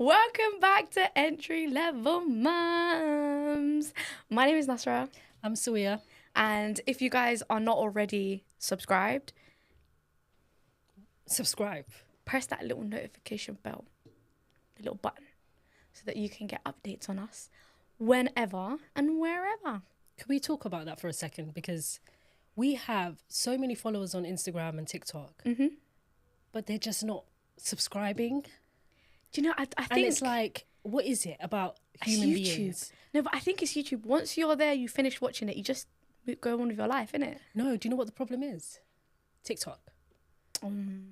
Welcome back to Entry Level Mums. My name is Nasra. I'm Sawiya. And if you guys are not already subscribed, subscribe. Press that little notification bell, the little button, so that you can get updates on us whenever and wherever. Can we talk about that for a second? Because we have so many followers on Instagram and TikTok, but they're just not subscribing. Do you know, I think... And it's like, what is it about human beings? No, but I think it's YouTube. Once you're there, you finish watching it, you just go on with your life, innit? No, do you know what the problem is? TikTok.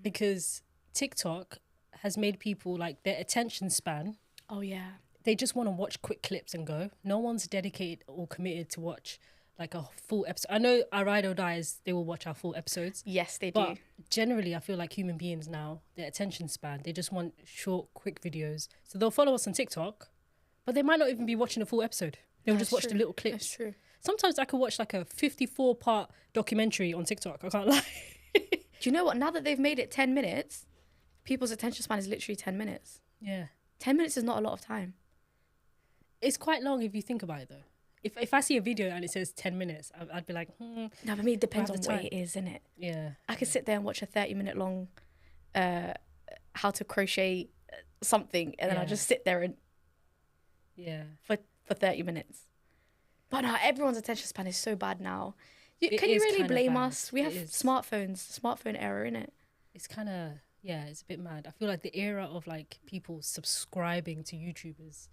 Because TikTok has made people, like, their attention span. Oh, yeah. They just want to watch quick clips and go. No one's dedicated or committed to watch like a full episode. I know our Ride or Dies, they will watch our full episodes. Yes, they but do. Generally, I feel like human beings now, their attention span, they just want short, quick videos. So they'll follow us on TikTok, but they might not even be watching a full episode. They'll just watch the little clips. That's true. Sometimes I could watch like a 54-part documentary on TikTok. I can't lie. Do you know what? Now that they've made it 10 minutes, people's attention span is literally 10 minutes. Yeah. 10 minutes is not a lot of time. It's quite long if you think about it, though. If I see a video and it says 10 minutes, I'd be like, No, but I mean, it depends on what it is, innit? Yeah. I could sit there and watch a 30-minute long how to crochet something, and then I'll just sit there and for 30 minutes. But no, everyone's attention span is so bad now. Can you really blame us? We have smartphones, smartphone era, innit? It's kind of, it's a bit mad. I feel like the era of like people subscribing to YouTubers,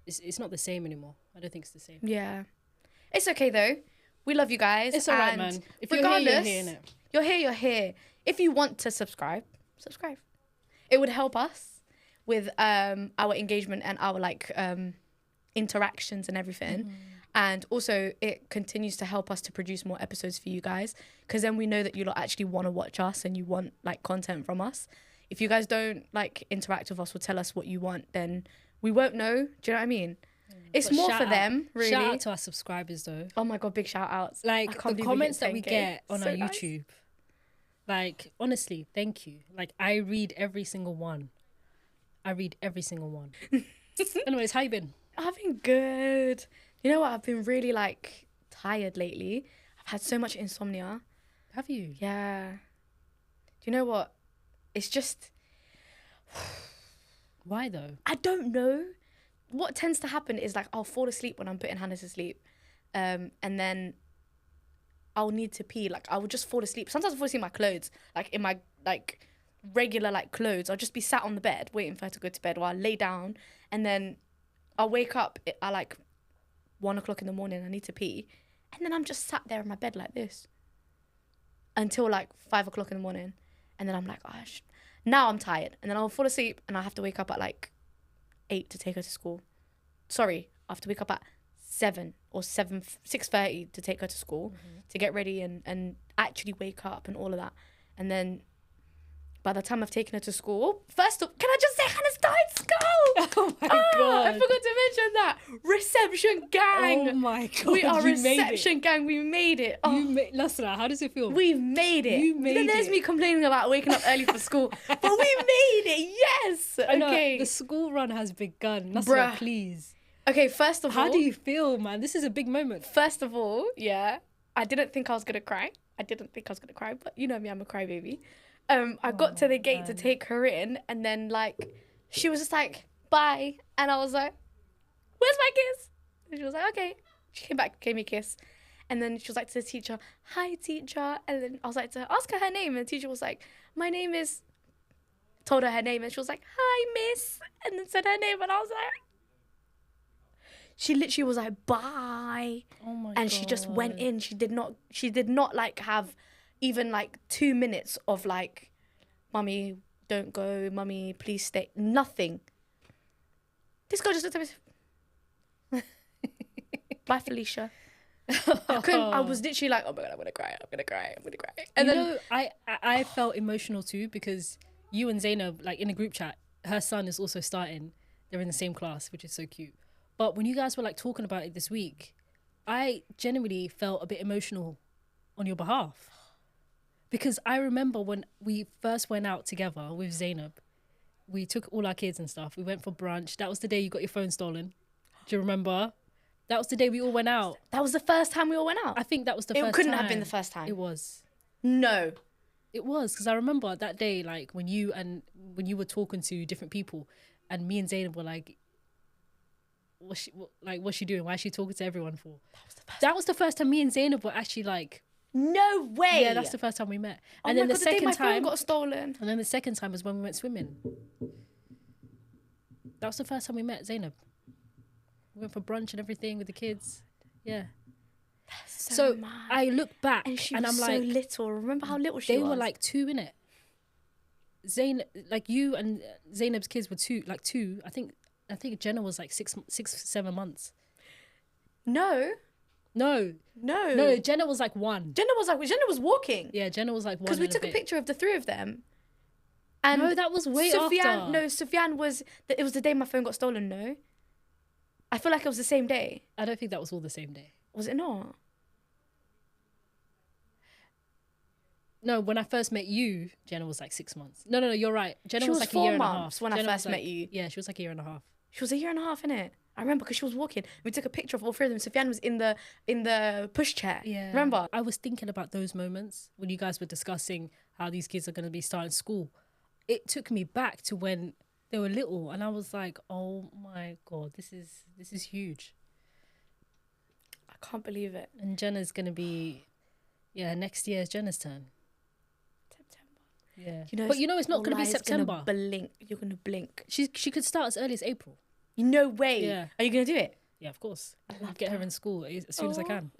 it's not the same anymore. I don't think it's the same. Yeah. It's okay, though. We love you guys. It's all right, man. If you're here, you're here, innit? You're here. If you want to subscribe. It would help us with our engagement and our, like, interactions and everything. And also, it continues to help us to produce more episodes for you guys, because then we know that you lot actually want to watch us and you want, like, content from us. If you guys don't, like, interact with us or tell us what you want, then we won't know. Do you know what I mean? It's but more for them, really. Shout out to our subscribers, though. Oh, my God, big shout-outs. Like, the comments that we get on our YouTube, like, honestly, thank you. Like, I read every single one. Anyways, how you been? I've been good. You know what? I've been really, like, tired lately. I've had so much insomnia. Have you? Yeah. Do you know what? It's just... Why, though? I don't know. What tends to happen is, like, I'll fall asleep when I'm putting Hannah to sleep. And then I'll need to pee. Like, I will just fall asleep. Sometimes I fall asleep in my clothes. Like, in my, like, regular, like, clothes. I'll just be sat on the bed waiting for her to go to bed while I lay down. And then I'll wake up at, like, 1 o'clock in the morning. I need to pee. And then I'm just sat there in my bed like this until, like, 5 o'clock in the morning. And then I'm like, oh, now I'm tired. And then I'll fall asleep and I have to wake up at, like, 8 to take her to school. Sorry, I have to wake up at 7 or 6:30 to take her to school to get ready and actually wake up and all of that. And then by the time I've taken her to school, first off, can I just say Hannah started school? Oh my God. I forgot to mention that. Reception gang. Oh my God. We are reception gang. We made it. Oh. Nasra, how does it feel? We've made it. You made then there's me complaining about waking up early for school. But we made it. Yes. Okay. The school run has begun. Nasra, please. Okay, first of all. How do you feel, man? This is a big moment. First of all, I didn't think I was going to cry. But you know me, I'm a crybaby. I got to the gate to take her in, and then, like, she was just like, bye. And I was like, where's my kiss? And she was like, okay. She came back, gave me a kiss. And then she was like to the teacher, hi, teacher. And then I was like to her, ask her name. And the teacher was like, my name is... Told her name, and she was like, hi, miss. And then said her name, and I was like... She literally was like, bye. Oh my And God. she just went in. She did not like have even like 2 minutes of like, mummy, don't go, mummy, please stay. Nothing. This girl just looked at me. Bye, Felicia. I was literally like, oh my God, I'm gonna cry. And then I felt emotional too, because you and Zainab, like, in a group chat, her son is also starting. They're in the same class, which is so cute. But when you guys were like talking about it this week, I genuinely felt a bit emotional on your behalf. Because I remember when we first went out together with Zainab, we took all our kids and stuff. We went for brunch. That was the day you got your phone stolen. Do you remember? That was the day we all went out. That was the first time we all went out. I think that was the first time. It couldn't have been the first time. It was. No. It was, because I remember that day, like, when you were talking to different people, and me and Zainab were like, what's she doing? Why is she talking to everyone for? That was the first time me and Zainab were actually like, no way. Yeah, that's the first time we met. And then the second time, my phone got stolen. And then the second time was when we went swimming. That was the first time we met Zainab. We went for brunch and everything with the kids. Yeah. That's so mad. I look back and I'm was like, so little. Remember how little she was? They were like 2, innit? Zainab, like you and Zainab's kids were 2. I think Jenna was like 6, 7 months. No, Jenna was like 1. Jenna was walking. Yeah, Jenna was like 1. Because we took a picture of the 3 of them. And no, that was way after. No, Sufyan was. It was the day my phone got stolen. No, I feel like it was the same day. I don't think that was all the same day. Was it not? No, when I first met you, Jenna was like 6 months. No, you're right. Jenna was like 4 a year months and a half. when I first met you. Yeah, she was like a year and a half. She was a year and a half, innit? I remember because she was walking. We took a picture of all 3 of them. Sufyan was in the push chair. Yeah. Remember? I was thinking about those moments when you guys were discussing how these kids are going to be starting school. It took me back to when they were little, and I was like, oh my God, this is huge. I can't believe it. And Jenna's going to be, next year is Jenna's turn. Yeah, but it's not going to be September. You're going to blink. She could start as early as April. No way. Yeah. Are you going to do it? Yeah, of course. I'll get her in school as soon as I can.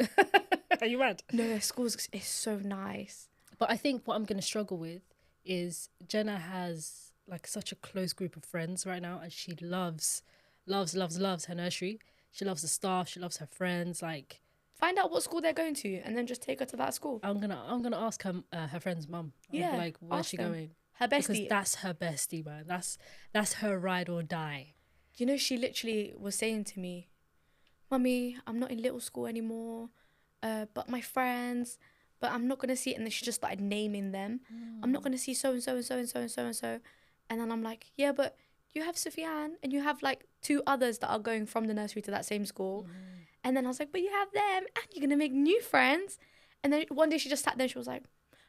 Are you mad? No, school is so nice. But I think what I'm going to struggle with is Jenna has like such a close group of friends right now, and she loves her nursery. She loves the staff. She loves her friends. Like, find out what school they're going to, and then just take her to that school. I'm gonna ask her friend's mum. Yeah, like, where's she going? Her bestie. Because that's her bestie, man. That's her ride or die. You know, she literally was saying to me, "Mummy, I'm not in little school anymore, but my friends, but I'm not gonna see it." And then she just started naming them. I'm not gonna see so and so and so and so and so and so. And then I'm like, yeah, but you have Sufyan and you have like 2 others that are going from the nursery to that same school. And then I was like, but you have them and you're gonna make new friends. And then one day she just sat there and she was like,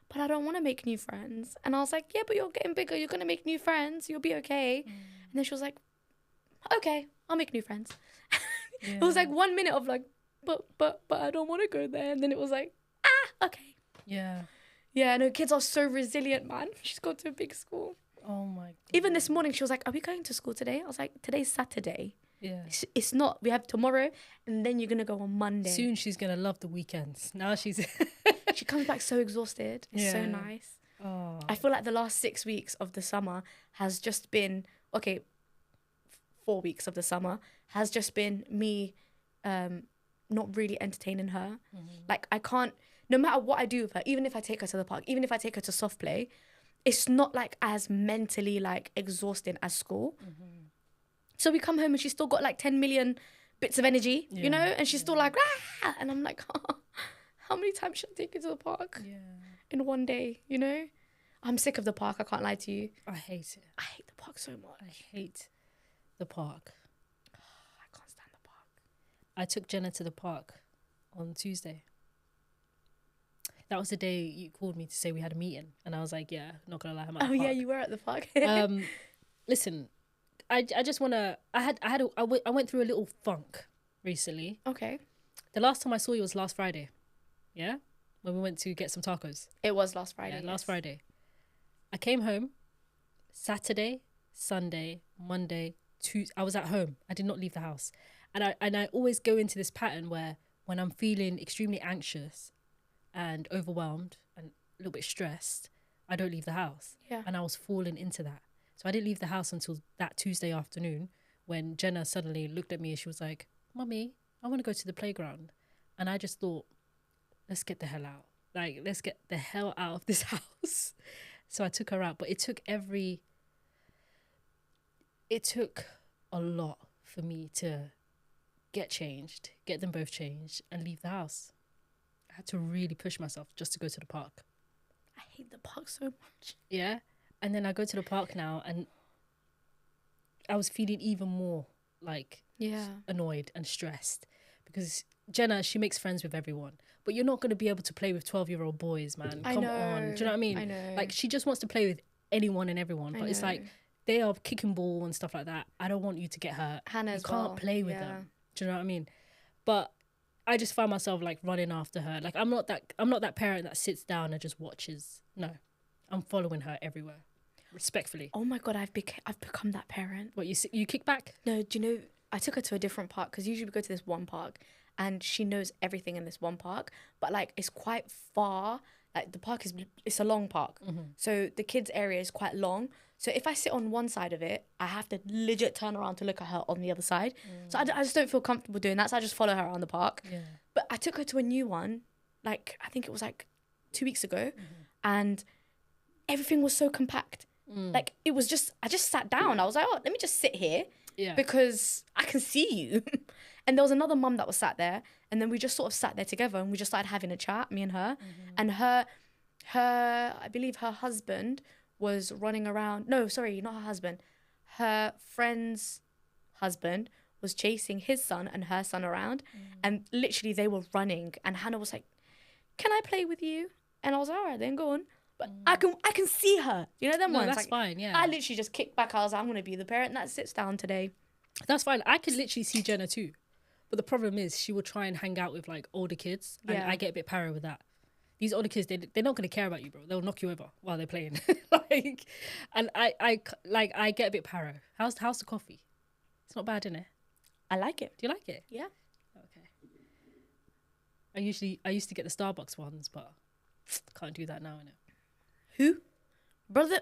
but I don't want to make new friends. And I was like, yeah, but you're getting bigger. You're gonna make new friends. You'll be okay. And then she was like, okay, I'll make new friends. It was like 1 minute of like, but I don't want to go there. And then it was like, okay. Yeah. Yeah, no, kids are so resilient, man. She's gone to a big school. Oh my God. Even this morning, she was like, are we going to school today? I was like, today's Saturday. Yeah. It's not. We have tomorrow, and then you're going to go on Monday. Soon she's going to love the weekends. Now she's... She comes back so exhausted. It's so nice. Oh. I feel like the last 6 weeks of the summer has just been... Okay, 4 weeks of the summer has just been me not really entertaining her. Like, I can't... No matter what I do with her, even if I take her to the park, even if I take her to soft play, it's not like as mentally like exhausting as school. So we come home and she's still got like 10 million bits of energy, you know, and she's still like, ah! And I'm like, oh, how many times should I take you to the park in one day, you know? I'm sick of the park, I can't lie to you. I hate it. I hate the park so much. I hate the park. I can't stand the park. I took Jenna to the park on Tuesday. That was the day you called me to say we had a meeting, and I was like, "Yeah, not gonna lie, I'm at the park." Yeah, you were at the park. Listen, I just wanna. I went through a little funk recently. Okay. The last time I saw you was last Friday, yeah, when we went to get some tacos. It was last Friday. Yeah, last Friday. I came home. Saturday, Sunday, Monday, Tuesday. I was at home. I did not leave the house, and I always go into this pattern where when I'm feeling extremely anxious and overwhelmed and a little bit stressed, I don't leave the house. Yeah. And I was falling into that. So I didn't leave the house until that Tuesday afternoon when Jenna suddenly looked at me and she was like, Mummy, I want to go to the playground. And I just thought, let's get the hell out. Like, let's get the hell out of this house. So I took her out. But it took a lot for me to get changed, get them both changed and leave the house. I had to really push myself just to go to the park. I hate the park so much. Yeah. And then I go to the park now and I was feeling even more like annoyed and stressed because Jenna, she makes friends with everyone, but you're not going to be able to play with 12-year-old boys, man. Come on. Do you know what I mean? I know. Like, she just wants to play with anyone and everyone, but it's like they are kicking ball and stuff like that. I don't want you to get hurt. Hannah you as can't well. play with them. Do you know what I mean? But I just found myself like running after her. Like, I'm not that parent that sits down and just watches. No, I'm following her everywhere, respectfully. Oh my God, I've become that parent. What, you kick back? No, do you know, I took her to a different park because usually we go to this one park and she knows everything in this one park, but like it's quite far. Like the park it's a long park. So the kids area is quite long. So if I sit on one side of it, I have to legit turn around to look at her on the other side. So I just don't feel comfortable doing that. So I just follow her around the park. Yeah. But I took her to a new one, like I think it was like 2 weeks ago, and everything was so compact. Like it was just, I just sat down. I was like, oh, let me just sit here because I can see you. And there was another mum that was sat there, and then we just sort of sat there together and we just started having a chat, me and her. And her, I believe her husband was running around. No, sorry, not her husband. Her friend's husband was chasing his son and her son around, and literally they were running. And Hannah was like, "Can I play with you?" And I was like, "All right, then go on." But I can see her. You know them ones. That's like, fine. Yeah. I literally just kicked back. I was like, "I'm gonna be the parent that sits down today." That's fine. I could literally see Jenna too. But the problem is she will try and hang out with like older kids, and I get a bit paro with that. These older kids, they're not going to care about you, bro. They'll knock you over while they're playing. Like, and I get a bit paro. How's the coffee? It's not bad, innit? I like it. Do you like it? Yeah. Okay. I used to get the Starbucks ones, but can't do that now, innit? Who? Brother.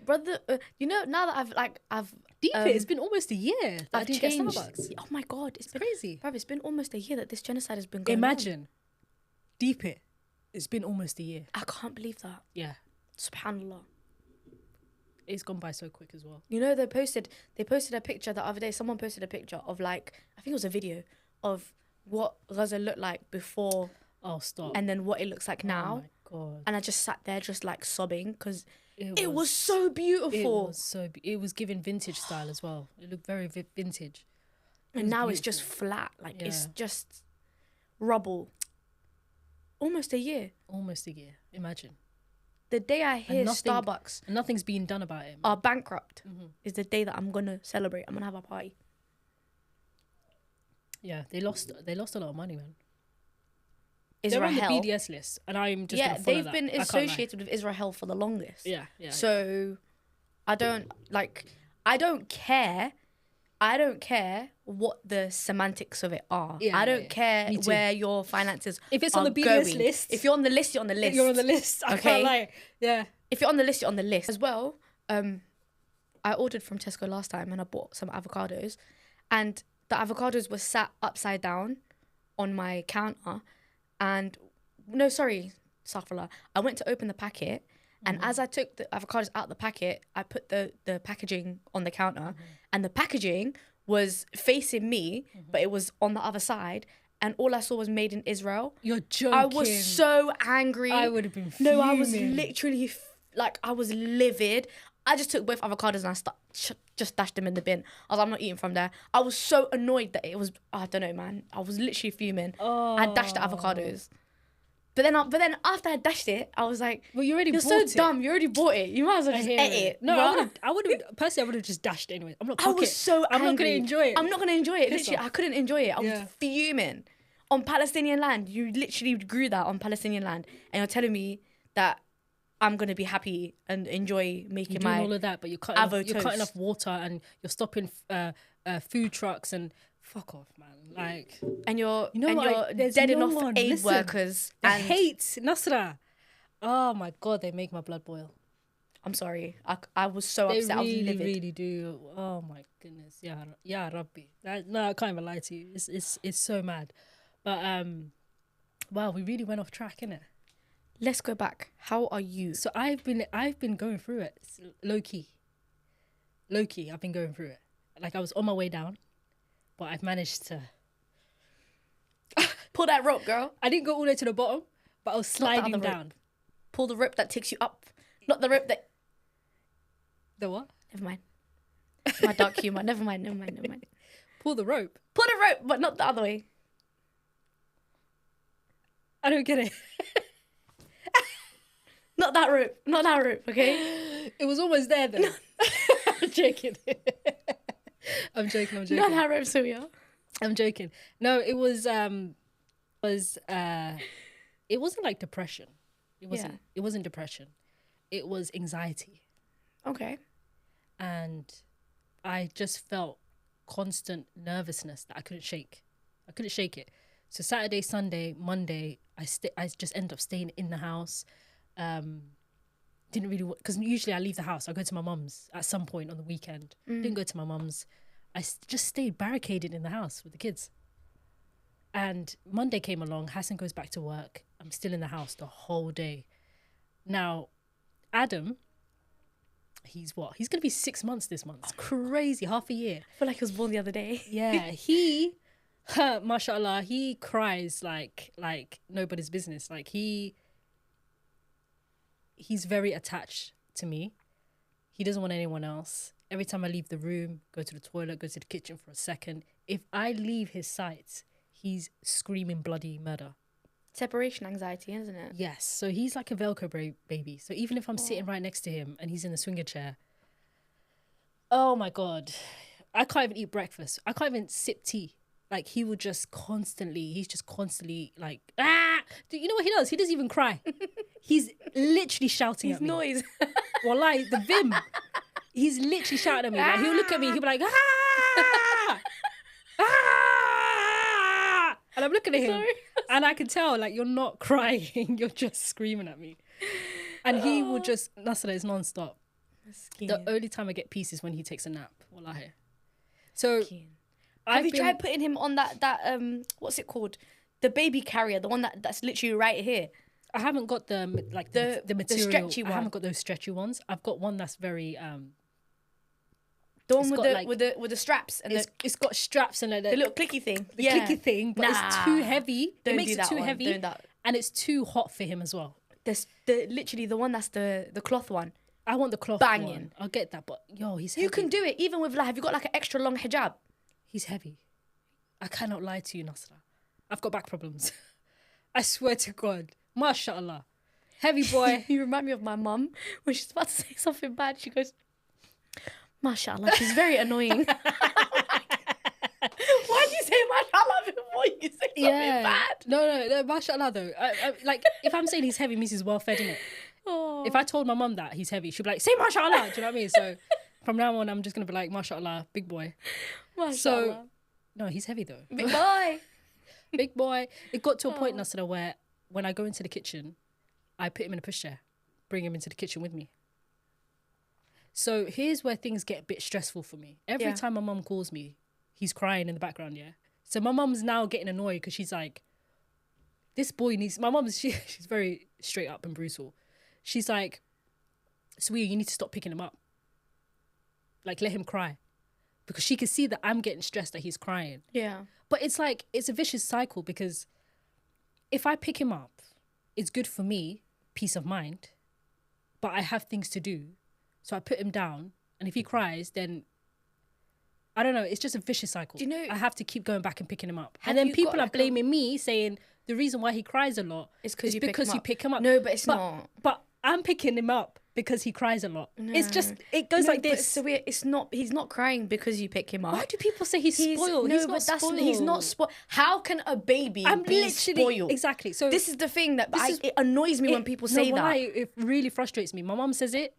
Brother. You know, now that I've Deep it. It's been almost a year that I didn't changed. get Starbucks. Oh my God, it's been crazy. Bruv, it's been almost a year that this genocide has been going on. Imagine. Deep it. It's been almost a year. I can't believe that. Yeah. Subhanallah. It's gone by so quick as well. You know, they posted a picture the other day. Someone posted a picture of like, I think it was a video of what Gaza looked like before. Oh, stop. And then what it looks like now. Oh my God. And I just sat there just like sobbing because it was so beautiful. It was giving vintage style as well. It looked very vintage. And now it's just flat. Like it's just rubble. Almost a year. Imagine. The day I hear Starbucks and nothing's being done about it, are bankrupt is the day that I'm gonna celebrate. I'm gonna have a party. Yeah, they lost a lot of money, man. Israel. They're on the BDS list, and I'm just gonna follow that. They've been associated with Israel for the longest. Yeah. So I don't care. I don't care what the semantics of it are. I don't care where your finances if it's on the BDS list. If you're on the list, you're on the list. You're on the list. I can't lie. Yeah. If you're on the list, you're on the list as well. I ordered from Tesco last time and I bought some avocados, and the avocados were sat upside down on my counter. And no, sorry, Safrala. I went to open the packet, and as I took the avocados out the packet, I put the packaging on the counter, and the packaging was facing me, but it was on the other side, and all I saw was made in Israel. You're joking. I was so angry. I would have been fuming. No, I was literally I was livid. I just took both avocados and I just dashed them in the bin. I was like, I'm not eating from there. I was so annoyed that it was, I don't know, man. I was literally fuming. I dashed the avocados. But then after I dashed it, I was like, well, you're so dumb. You already bought it. You might as well just eat it. No, I would have just dashed it anyway. I'm not cooking. I was so angry. I'm not going to enjoy it. I'm not going to enjoy it. Literally, I couldn't enjoy it. I was fuming. On Palestinian land, you literally grew that on Palestinian land. And you're telling me that I'm going to be happy and enjoy making my all of that, but you're cutting off water and you're stopping food trucks and fuck off, man. Like, and you're deading off aid workers and hate Nasra. Oh my God, they make my blood boil. I'm sorry. I was so upset. I was livid. They really do. Oh my goodness. Yeah, Rabbi. No, I can't even lie to you. It's so mad. But wow, we really went off track, innit? Let's go back. How are you? So I've been going through it. Low key, I've been going through it. Like I was on my way down, but I've managed to pull that rope, girl. I didn't go all the way to the bottom, but I was sliding down. Pull the rope that takes you up, not the rope that. The what? Never mind. My dark humor. Never mind. Pull the rope. Pull the rope, but not the other way. I don't get it. Not that rope, okay? It was almost there though. I'm joking. I'm joking. Not that rope, Sawiya. I'm joking. No, it was it wasn't like depression. It wasn't depression. It was anxiety. Okay. And I just felt constant nervousness that I couldn't shake. I couldn't shake it. So Saturday, Sunday, Monday, I just ended up staying in the house. Didn't really, because usually I leave the house. I go to my mum's at some point on the weekend. Didn't go to my mum's. I just stayed barricaded in the house with the kids. And Monday came along. Hassan goes back to work. I'm still in the house the whole day. Now, Adam, he's what? He's going to be 6 months this month. It's crazy. Half a year. I feel like he was born the other day. Yeah. He, mashallah, he cries like nobody's business. Like he's very attached to me. He doesn't want anyone else. Every time I leave the room, go to the toilet, go to the kitchen for a second, if I leave his sight, he's screaming bloody murder. Separation anxiety, isn't it? Yes. So he's like a Velcro baby. So even if I'm sitting right next to him and he's in the swinger chair, oh my God, I can't even eat breakfast. I can't even sip tea. Like he's just constantly like, ah! You know what he does? He doesn't even cry. He's literally shouting at me. Noise. Wallahi, the vim. He's literally shouting at me. Like, he'll look at me, he'll be like, ah! Ah! And I'm looking at him. Sorry. And I can tell, like, you're not crying. You're just screaming at me. And he will just, Nasra is non-stop. The only time I get peace is when he takes a nap. Wallahi. So... Have you tried putting him on that what's it called? The baby carrier, the one that's literally right here. I haven't got the material. The stretchy one. I haven't got those stretchy ones. I've got one that's very the one with the straps and it's got straps and the little clicky thing. Clicky thing, but it's too heavy. Don't it makes do it too one. heavy. Don't that. And it's too hot for him as well. Literally the one that's the cloth one. I want the cloth banging one. I'll get that, but he's heavy. You can do it even with have you got like an extra long hijab? He's heavy. I cannot lie to you, Nasra. I've got back problems. I swear to God. MashaAllah. Heavy boy. You remind me of my mum. When she's about to say something bad, she goes, MashaAllah. She's very annoying. Why do you say MashaAllah before you say something bad? No, MashaAllah though. Like, if I'm saying he's heavy, means he's well fed, innit? Oh. If I told my mum that he's heavy, she'd be like, say MashaAllah. Do you know what I mean? So from now on, I'm just going to be like, MashaAllah, big boy. MashaAllah. So, no, he's heavy though. Big boy. Big boy. It got to a point, Nasra, where when I go into the kitchen, I put him in a pushchair, bring him into the kitchen with me. So here's where things get a bit stressful for me. Every time my mum calls me, he's crying in the background, yeah? So my mum's now getting annoyed because she's like, this boy needs... My mum, she's very straight up and brutal. She's like, Sawiya, you need to stop picking him up. Like, let him cry. Because she can see that I'm getting stressed that he's crying. Yeah. But it's like, it's a vicious cycle because if I pick him up, it's good for me, peace of mind, but I have things to do. So I put him down, and if he cries, then, I don't know, it's just a vicious cycle. Do you know, I have to keep going back and picking him up. And then people are blaming me, saying the reason why he cries a lot is because you pick him up. No, but it's not. But I'm picking him up because he cries a lot. No. It's just, it goes like this. So he's not crying because you pick him up. Why do people say he's spoiled? He's not spoiled. He's not spoiled. How can a baby be spoiled? Exactly. So this is the thing that it annoys me when people say that. It really frustrates me. My mum says it.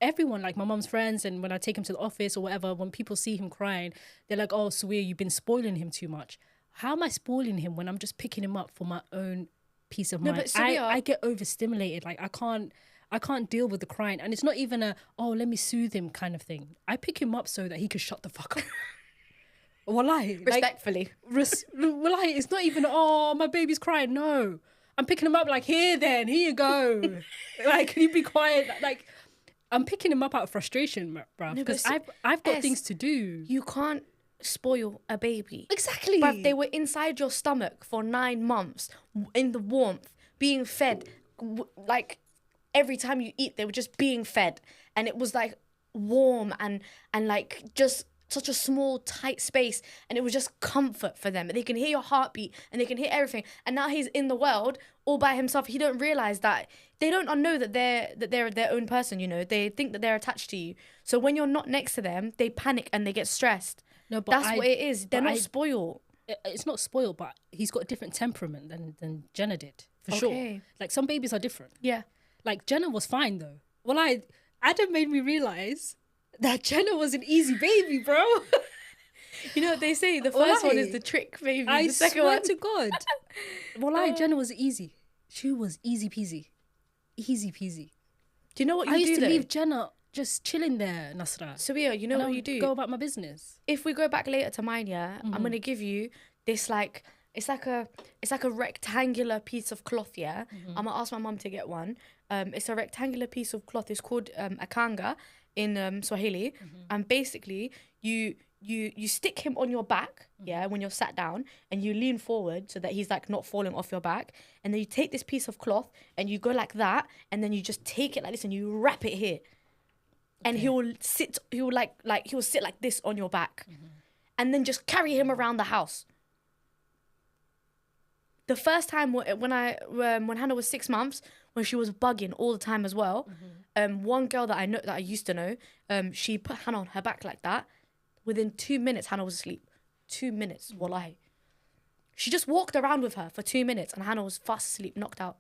Everyone, like my mum's friends, and when I take him to the office or whatever, when people see him crying, they're like, oh, Sawiya, you've been spoiling him too much. How am I spoiling him when I'm just picking him up for my own peace of mind? But Sawiya, I get overstimulated. Like I can't deal with the crying. And it's not even let me soothe him kind of thing. I pick him up so that he can shut the fuck up. Wallahi. Respectfully. Wallahi, it's not even, oh, my baby's crying. No. I'm picking him up like, here you go. Like, can you be quiet? Like, I'm picking him up out of frustration, bruv. Because I've got things to do. You can't spoil a baby. Exactly. But they were inside your stomach for 9 months in the warmth, being fed. Like, every time you eat, they were just being fed. and it was like warm and like just such a small tight space, and it was just comfort for them. They can hear your heartbeat and they can hear everything. And now he's in the world all by himself. He don't realize that they don't know that they're their own person. You know, they think that they're attached to you. So when you're not next to them, they panic and they get stressed. No, but that's what it is. They're not spoiled. It's not spoiled, but he's got a different temperament than Jenna did, for sure. Like, some babies are different. Yeah. Like, Jenna was fine, though. Well, Adam made me realise that Jenna was an easy baby, bro. You know what they say? The first one is the trick baby. I the second swear one... to God. Well, Jenna was easy. She was easy peasy. Easy peasy. Do you know what you do, I used to leave Jenna just chilling there, Nasra. Sawiya, you know what you do? Go about my business. If we go back later to mine, yeah, I'm going to give you this, like, it's like a rectangular piece of cloth, yeah? I'm going to ask my mum to get one. It's a rectangular piece of cloth. It's called a kanga in Swahili. And basically, you stick him on your back, yeah, when you're sat down, and you lean forward so that he's like not falling off your back. And then you take this piece of cloth and you go like that, and then you just take it like this and you wrap it here. And he will sit like this on your back, and then just carry him around the house. The first time when Hannah was 6 months, when she was bugging all the time as well, one girl that I used to know, she put Hannah on her back like that. Within 2 minutes, Hannah was asleep. 2 minutes, wallahi. She just walked around with her for 2 minutes, and Hannah was fast asleep, knocked out.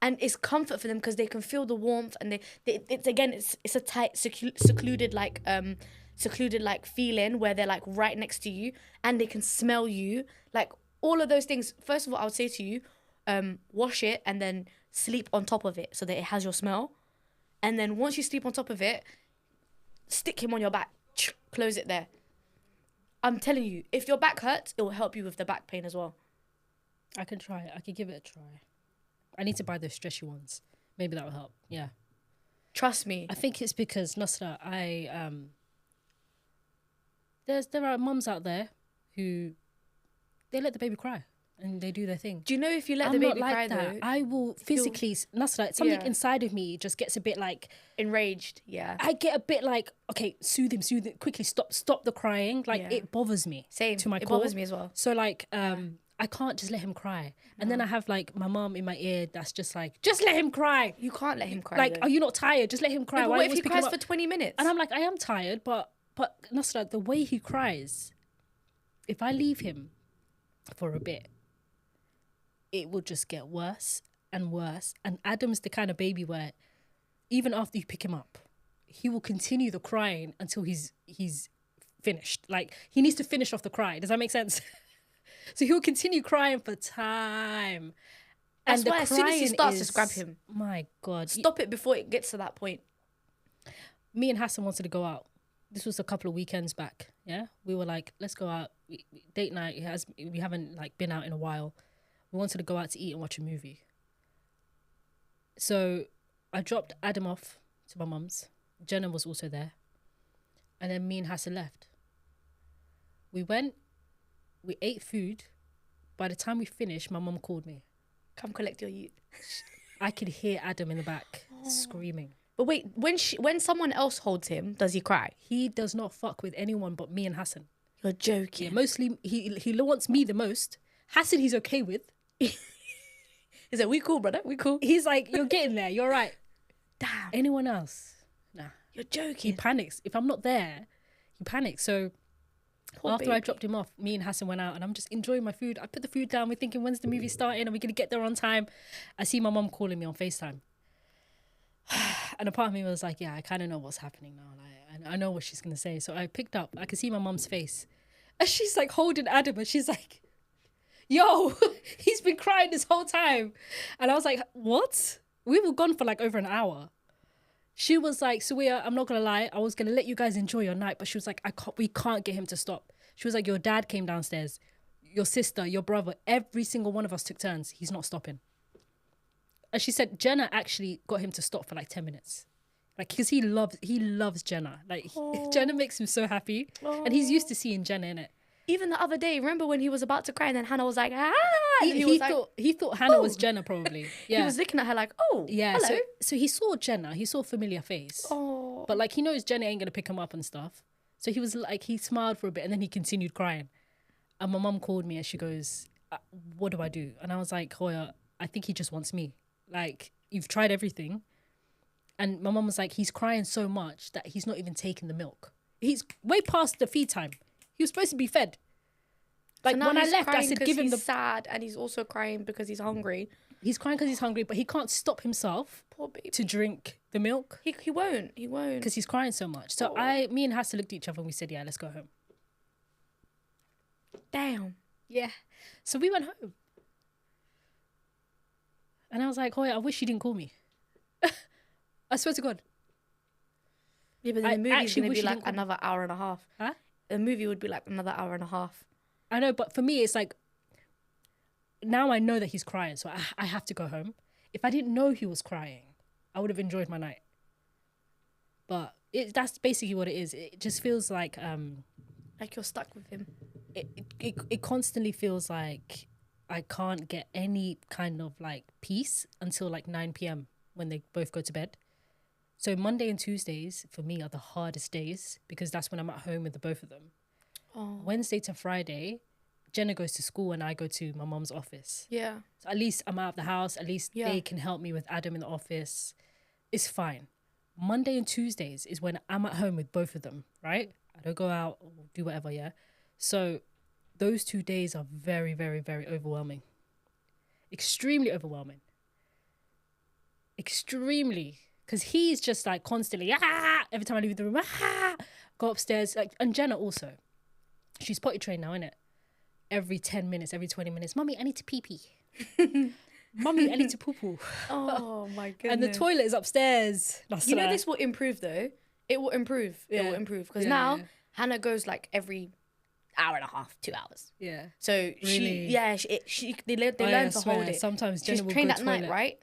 And it's comfort for them because they can feel the warmth, and it's a tight, secluded like feeling where they're like right next to you, and they can smell you. Like, all of those things. First of all, I would say to you, wash it and then sleep on top of it so that it has your smell. And then once you sleep on top of it, stick him on your back, close it there. I'm telling you, if your back hurts, it will help you with the back pain as well. I can try it. I can give it a try. I need to buy those stretchy ones. Maybe that will help. Yeah. Trust me. I think it's because, Nasra, there are mums out there who they let the baby cry and they do their thing. Do you know if you let the baby cry that, though? I will physically, Nasra, something inside of me just gets a bit like enraged. Yeah. I get a bit like, okay, soothe him, quickly, stop the crying. Like, it bothers me. Same. To my it core. Bothers me as well. So like, I can't just let him cry. And then I have like my mom in my ear that's just like, just let him cry. You can't let him cry. Like, though. are you not tired? Just let him cry. No, but what if he cries for 20 minutes? And I'm like, I am tired, but Nasra, the way he cries, if I leave him for a bit, it will just get worse and worse. And Adam's the kind of baby where even after you pick him up, he will continue the crying until he's finished. Like, he needs to finish off the cry. Does that make sense? So he'll continue crying for time. That's why as soon as he starts, just grab him. My God. Stop it before it gets to that point. Me and Hassan wanted to go out. This was a couple of weekends back, yeah? We were like, let's go out. Date night. We haven't like been out in a while. We wanted to go out to eat and watch a movie. So I dropped Adam off to my mum's. Jenna was also there. And then me and Hassan left. We went, we ate food. By the time we finished, my mum called me. Come collect your youth. I could hear Adam in the back screaming. But wait, when someone else holds him, does he cry? He does not fuck with anyone but me and Hassan. You're joking. Yeah, mostly, he wants me the most. Hassan, he's okay with. He's like, we cool, brother. We cool. He's like, you're getting there. You're right. Damn. Anyone else? Nah. You're joking. He panics. If I'm not there, he panics. So after I dropped him off, me and Hassan went out and I'm just enjoying my food. I put the food down. We're thinking, when's the movie starting? Are we going to get there on time? I see my mum calling me on FaceTime. And a part of me was like, yeah, I kind of know what's happening now. Like, I know what she's going to say. So I picked up. I could see my mum's face. And she's like holding Adam and she's like, yo, he's been crying this whole time. And I was like, what? We were gone for like over an hour. She was like, Sawiya, I'm not going to lie. I was going to let you guys enjoy your night. But she was like, we can't get him to stop. She was like, your dad came downstairs. Your sister, your brother, every single one of us took turns. He's not stopping. And she said Jenna actually got him to stop for like 10 minutes. Like, because he loves Jenna. Like, Jenna makes him so happy. And he's used to seeing Jenna in it. Even the other day, remember when he was about to cry and then Hannah was like, ah, And he was like, he thought Hannah was "Oh." Jenna probably. He Yeah. was looking at her like, oh, Yeah. hello. So he saw Jenna. He saw a familiar face. Oh. But like he knows Jenna ain't gonna pick him up and stuff. So he was like, he smiled for a bit and then he continued crying. And my mum called me and she goes, what do I do? And I was like, Hoya, I think he just wants me. Like, you've tried everything. And my mum was like, he's crying so much that he's not even taking the milk. He's way past the feed time. He was supposed to be fed. Like, So now when I he's left, I crying said, 'cause give him he's the... sad, and he's also crying because he's hungry. He's crying because he's hungry, but he can't stop himself Poor baby. to drink the milk He won't. He won't. because he's crying so much. So me and Hassa looked at each other and we said, yeah, let's go home. Damn. Yeah. So we went home. And I was like, Hoya, I wish you didn't call me. I swear to God. Yeah, but then I the movie's actually going to wish be you like didn't call me. another hour and a half. Huh? The movie would be like another hour and a half. I know, but for me, it's like, now I know that he's crying, so I have to go home. If I didn't know he was crying, I would have enjoyed my night. But that's basically what it is. It just feels like... Like you're stuck with him. It constantly feels like I can't get any kind of like peace until like 9 p.m. when they both go to bed. So Monday and Tuesdays for me are the hardest days because that's when I'm at home with the both of them. Oh. Wednesday to Friday, Jenna goes to school and I go to my mom's office. Yeah. So at least I'm out of the house. At least Yeah. they can help me with Adam in the office. It's fine. Monday and Tuesdays is when I'm at home with both of them, right? I don't go out or do whatever, yeah? So those 2 days are very, very, very overwhelming. Extremely overwhelming. Extremely. Because he's just like constantly, every time I leave the room, go upstairs. Like, and Jenna also. She's potty trained now, innit? Every 10 minutes, every 20 minutes. Mummy, I need to pee-pee. Mummy, I need to poo-poo. Oh, my goodness. And the toilet is upstairs. You know this will improve, though. It will improve. Yeah. It will improve. Because Yeah, now, yeah. Hannah goes like every hour and a half, 2 hours. Yeah. So Really? they learn I to swear, hold it. Sometimes Jenna She's will trained go at night, toilet. right?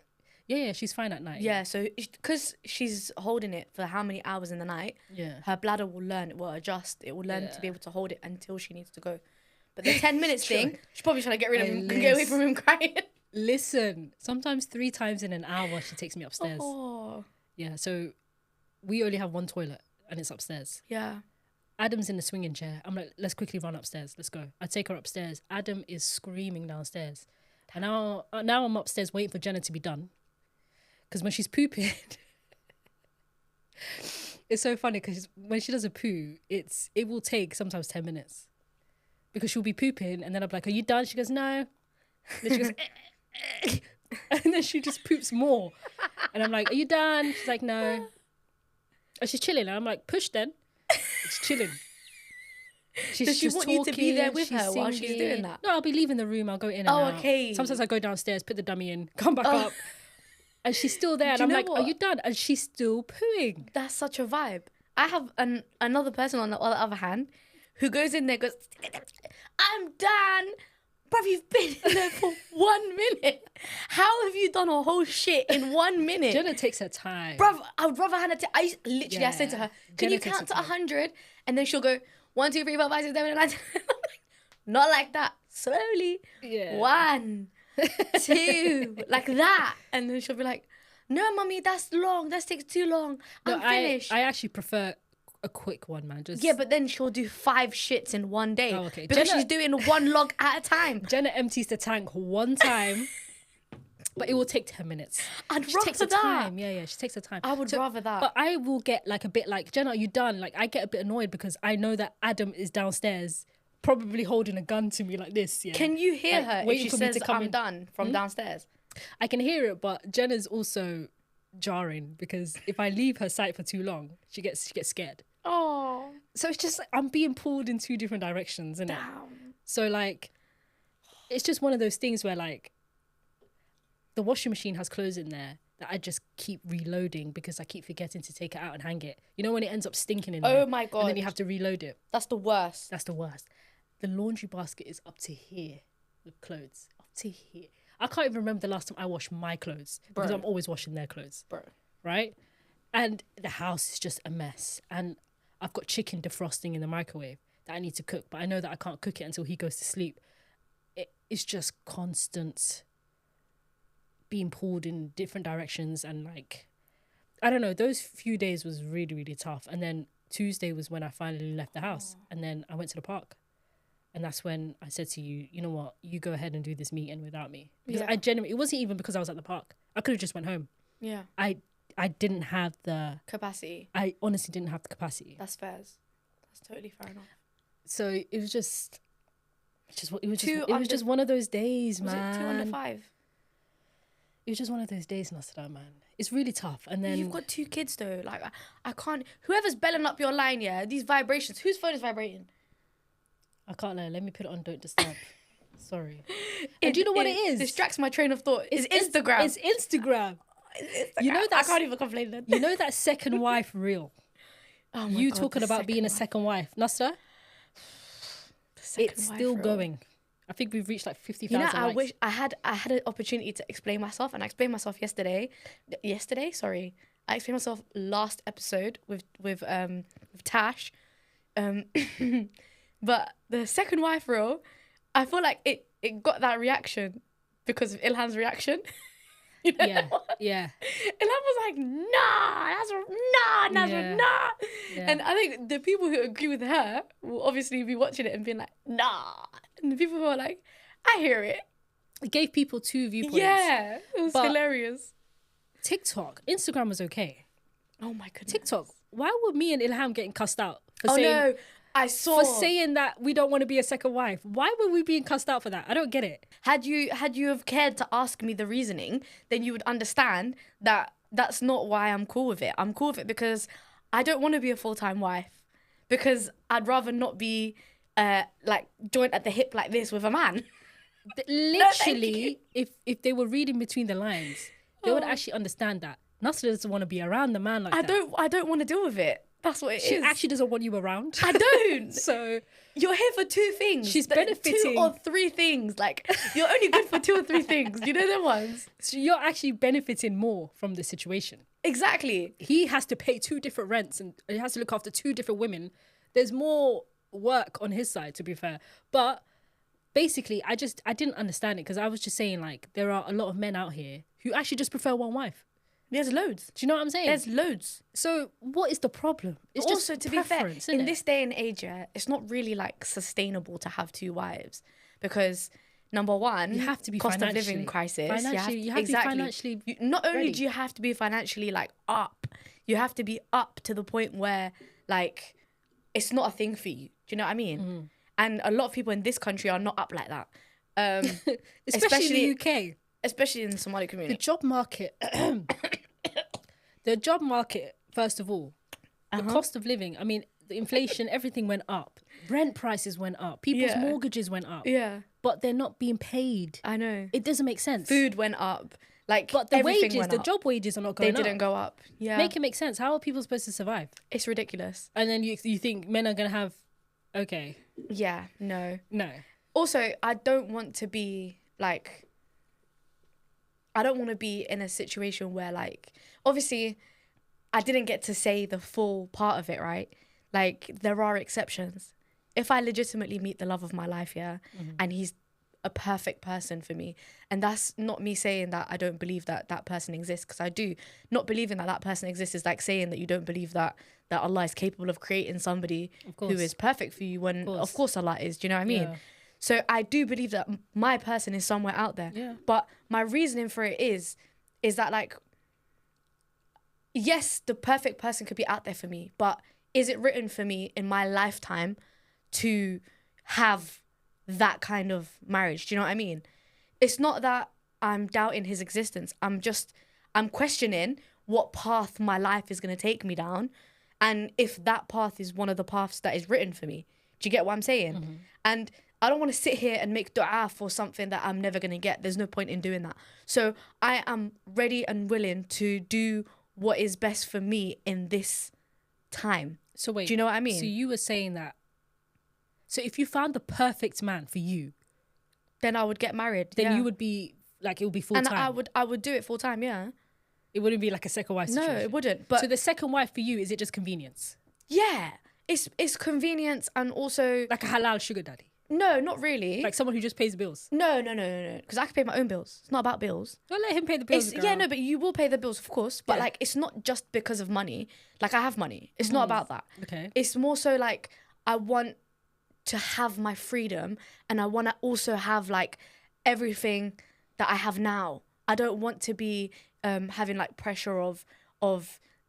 Yeah, she's fine at night. Yeah, so because she's holding it for how many hours in the night, Yeah. her bladder will learn, it will adjust, it will learn Yeah. to be able to hold it until she needs to go. But the 10 minutes True. thing, she's probably trying to get rid of him, Hey, get away Liz. from him crying. Listen, sometimes 3 times in an hour she takes me upstairs. Oh, Yeah, so we only have one toilet and it's upstairs. yeah. Adam's in the swinging chair. I'm like, let's quickly run upstairs. Let's go. I take her upstairs. Adam is screaming downstairs. And now I'm upstairs waiting for Jenna to be done. Because when she's pooping, it's so funny because when she does a poo, it will take sometimes 10 minutes. Because she'll be pooping and then I'm like, are you done? She goes, no. Then she goes, and then she just poops more. And I'm like, are you done? She's like, no. And she's chilling. And I'm like, push then. She's chilling. She's Does she just want you to be there with she's her while she's singing. doing that? No, I'll be leaving the room. I'll go in and Oh, out. okay. Sometimes I go downstairs, put the dummy in, come back Oh. up. And she's still there. And Do you I'm know like, what? are you done? And she's still pooing. That's such a vibe. I have another person on the other hand who goes in there, goes, I'm done. Bruv, you've been in there for 1 minute. How have you done a whole shit in 1 minute? Jenna takes her time. Bruv, I would rather Hannah I said to her, can Jenna you takes count to her time. 100? And then she'll go, 1, 2, 3, 4, 5, 6, 7, 8, 9, 10. Not like that. Slowly. Yeah. 1, 2, like that. And then she'll be like, no, mummy, that's long. That takes too long. I'm finished. I actually prefer a quick one, man. Just Yeah, but then she'll do 5 shits in one day. Oh, okay. Because Jenna- she's doing 1 log at a time. Jenna empties the tank one time, but it will take 10 minutes. I'd She rather takes her that. time. Yeah, she takes her time. I would rather that. But I will get like a bit like, Jenna, are you done? Like I get a bit annoyed because I know that Adam is downstairs probably holding a gun to me like this. Yeah. Can you hear Like, her if waiting she for me says to come I'm in. done from downstairs? I can hear it, but Jenna's also jarring because if I leave her sight for too long, she gets scared. Oh, So it's just like I'm being pulled in 2 different directions, isn't it? damn. So like, it's just one of those things where like, the washing machine has clothes in there that I just keep reloading because I keep forgetting to take it out and hang it. You know when it ends up stinking in there? Oh my God. And then you have to reload it. That's the worst. That's the worst. The laundry basket is up to here with clothes. Up to here. I can't even remember the last time I washed my clothes because Bro. I'm always washing their clothes. Bro. Right? And the house is just a mess. And I've got chicken defrosting in the microwave that I need to cook, but I know that I can't cook it until he goes to sleep. it's just constant being pulled in different directions. And like, I don't know, those few days was really, really tough. And then Tuesday was when I finally left the house. And then I went to the park. And that's when I said to you, you know what, you go ahead and do this meeting without me. Because I genuinely, it wasn't even because I was at the park. I could have just went home. Yeah. I didn't have the capacity. I honestly didn't have the capacity. That's fair. That's totally fair enough. So it was just one of those days, man. Was it 2 under 5? It was just one of those days, Nasra, man. It's really tough. And then you've got 2 kids though. Like I can't. Whoever's belling up your line, yeah. These vibrations. Whose phone is vibrating? I can't lie. Let me put it on Don't Disturb. Sorry. And do you know what it is? Distracts my train of thought. It's Instagram. It's Instagram. You know that I can't even complain then. You know that second wife reel? Oh my you God, talking about being a second wife, Nasra? It's still going. I think we've reached like 50,000 likes. I wish I had an opportunity to explain myself, and I explained myself yesterday. Sorry, I explained myself last episode with Tash, but the second wife role, I feel like it got that reaction because of Ilhan's reaction. You know yeah. Ilhan was like, nah, Nasra, nah. Yeah. And I think the people who agree with her will obviously be watching it and being like, nah. And the people who are like, I hear it. It gave people 2 viewpoints. Yeah, it was hilarious. TikTok, Instagram was okay. Oh my goodness. TikTok, why were me and Ilham getting cussed out for for saying that we don't want to be a second wife? Why were we being cussed out for that? I don't get it. Had you have cared to ask me the reasoning, then you would understand that that's not why I'm cool with it. I'm cool with it because I don't want to be a full-time wife, because I'd rather not be like joined at the hip like this with a man. Literally, if they were reading between the lines, they would actually understand that Nasra doesn't want to be around the man like that. I don't want to deal with it. That's what she actually doesn't want you around. I don't. So you're here for 2 things. She's benefiting. 2 or 3 things. Like, you're only good for 2 or 3 things. You know them ones? So you're actually benefiting more from the situation. Exactly. He has to pay 2 different rents and he has to look after 2 different women. There's more work on his side, to be fair. But basically, I didn't understand it, because I was just saying, like, there are a lot of men out here who actually just prefer one wife. There's loads. Do you know what I'm saying? There's loads. So what is the problem? It's also, just to be fair, in it? this day and age, it's not really like sustainable to have 2 wives, because number one, you have to be cost of living crisis. You have to be financially. Not only do you have to be financially like up, you have to be up to the point where like it's not a thing for you. Do you know what I mean? Mm. And a lot of people in this country are not up like that. Especially in the UK. Especially in the Somali community. The job market. The job market, first of all. The cost of living. I mean, the inflation, everything went up. Rent prices went up. People's mortgages went up. Yeah. But they're not being paid. I know. It doesn't make sense. Food went up. Like, but the wages, the job wages are not going up. They didn't go up. Yeah. Make it make sense. How are people supposed to survive? It's ridiculous. And then you think men are going to have... Okay. Yeah. No. Also, I don't want to be like... I don't want to be in a situation where, like, obviously, I didn't get to say the full part of it, right? Like, there are exceptions. If I legitimately meet the love of my life, and he's a perfect person for me, and that's not me saying that I don't believe that that person exists, because I do. Not believing that that person exists is like saying that you don't believe that Allah is capable of creating somebody who is perfect for you, when, of course Allah is. Do you know what I mean? Yeah. So I do believe that my person is somewhere out there. Yeah. But my reasoning for it is that, like, yes, the perfect person could be out there for me, but is it written for me in my lifetime to have that kind of marriage? Do you know what I mean? It's not that I'm doubting his existence. I'm questioning what path my life is going to take me down, and if that path is one of the paths that is written for me. Do you get what I'm saying? Mm-hmm. And I don't want to sit here and make dua for something that I'm never going to get. There's no point in doing that. So I am ready and willing to do what is best for me in this time. So wait. Do you know what I mean? So you were saying that. So if you found the perfect man for you, then I would get married. Then you would be like, it would be full time. And I would do it full time, yeah. It wouldn't be like a second wife situation. No, it wouldn't. But so the second wife for you, is it just convenience? Yeah. It's convenience, and also like a halal sugar daddy. No, not really. Like someone who just pays the bills. No. Because I can pay my own bills. It's not about bills. Don't let him pay the bills. Yeah, no, but you will pay the bills, of course. But like, it's not just because of money. Like, I have money. It's not about that. Okay. It's more so like I want to have my freedom, and I want to also have like everything that I have now. I don't want to be having like pressure of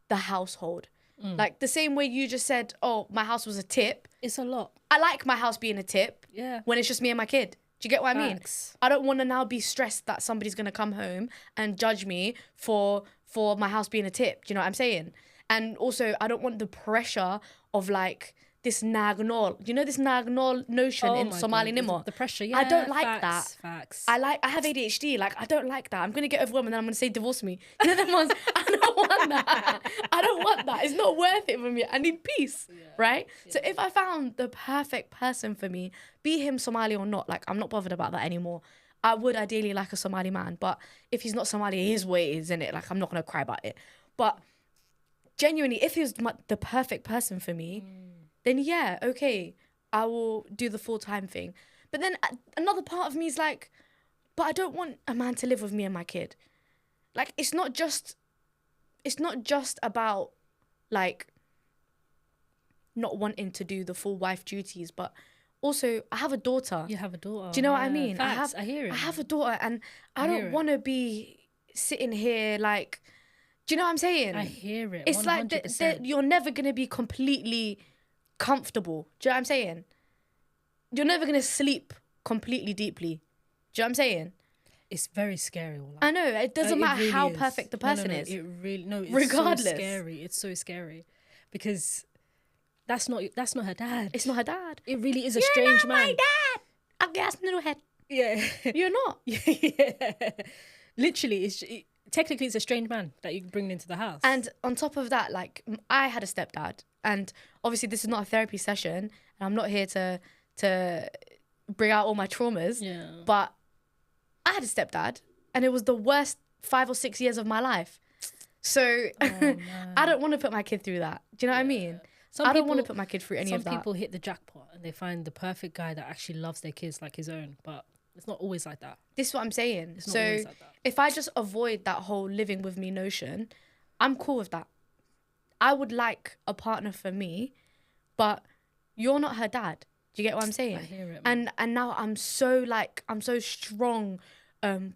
the household. Like the same way you just said, oh, my house was a tip. It's a lot. I like my house being a tip. Yeah. When it's just me and my kid. Do you get what I mean? I don't want to now be stressed that somebody's going to come home and judge me for my house being a tip. Do you know what I'm saying? And also, I don't want the pressure of like this nagnol. You know this nagnol notion in Somali Nimo? The pressure, yeah. I don't like that. Facts. I have ADHD. Like, I don't like that. I'm going to get overwhelmed and then I'm going to say, divorce me. You know them ones? I don't want that. I don't want that. It's not worth it for me. I need peace, right? Yeah. So if I found the perfect person for me, be him Somali or not, like, I'm not bothered about that anymore. I would ideally like a Somali man, but if he's not Somali, it is what it is, isn't it? Like, I'm not going to cry about it. But genuinely, if he was the perfect person for me, then yeah, okay, I will do the full-time thing. But then another part of me is like, but I don't want a man to live with me and my kid. Like, it's not just about like not wanting to do the full wife duties, but also I have a daughter. You have a daughter. Do you know what I mean? Facts. I hear it. I have a daughter, and I don't want to be sitting here like, do you know what I'm saying? I hear it. It's 100%. Like that you're never going to be completely comfortable. Do you know what I'm saying? You're never going to sleep completely deeply. Do you know what I'm saying? It's very scary. I know. It doesn't matter really how is. perfect the person is. It really, no, it's regardless. So scary. It's so scary. Because that's not her dad. It's not her dad. It really is a strange man. You're not my dad. Ugly ass little head. Yeah. You're not. Yeah. Literally, technically it's a strange man that you bring into the house. And on top of that, like, I had a stepdad, and obviously this is not a therapy session, and I'm not here to bring out all my traumas. Yeah. But I had a stepdad, and it was the worst 5 or 6 years of my life. So I don't want to put my kid through that. Do you know what I mean? I don't want to put my kid through any of that. Some people hit the jackpot and they find the perfect guy that actually loves their kids like his own, but it's not always like that. This is what I'm saying. It's not always like that. If I just avoid that whole living with me notion, I'm cool with that. I would like a partner for me, but you're not her dad. Do you get what I'm saying? I hear it, man. And now I'm so strong